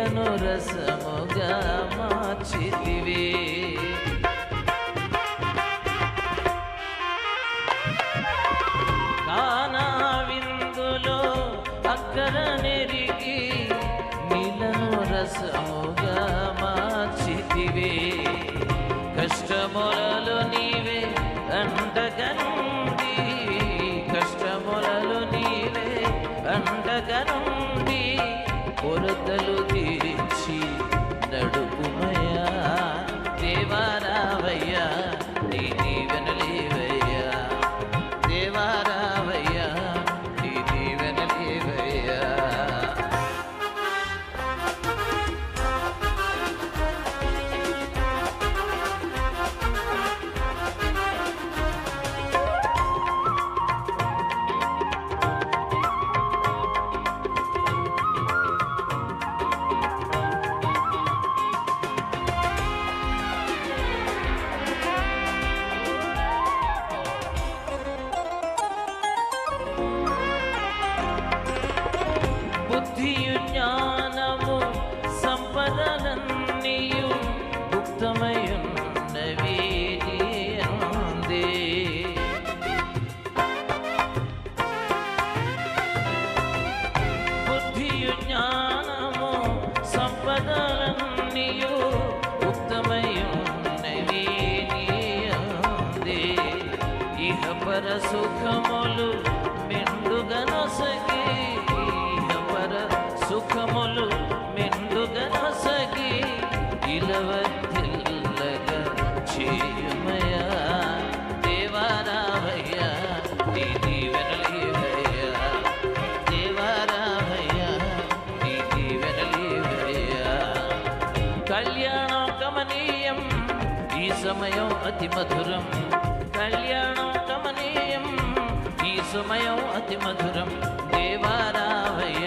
నీళ్లను రసముగా మార్చితివే. కానా విందులో అక్కర నెరిగి నీళ్లను రసముగా మార్చితివే. కష్టములలో నీవే అండగనుండి, కష్టములలో నీవే అండగనుండి కొరతలు తీర్చి నడుపుమయ్యా. దేవారావయ్యా నీ దీవెనలేవయ్యా, దేవారావయ్యా నీ దీవెనలేవయ్యా. బుద్ధియు జ్ఞానము సంపదలన్నీయు గుప్తమయున్నవి నీ యందే. బుద్ధియు జ్ఞానము సంపదలన్నీయు గుప్తమయున్నవి నీ యందే. ఇహ పర సుఖములు మెండుగా నొసగి, సుఖములు మెండుగా నొసగి ఇలవర్ధిల్లగా చేయుమయ్యా. దేవారావయ్యా నీ దీవెనలేవయ్యా, దేవారావయ్యా నీ దీవెనలేవయ్యా. కళ్యాణం కమనీయం ఈ సమయం అతి మధురం, కళ్యాణం కమనీయం ఈ సమయం అతి మధురం. దేవారావయ్యా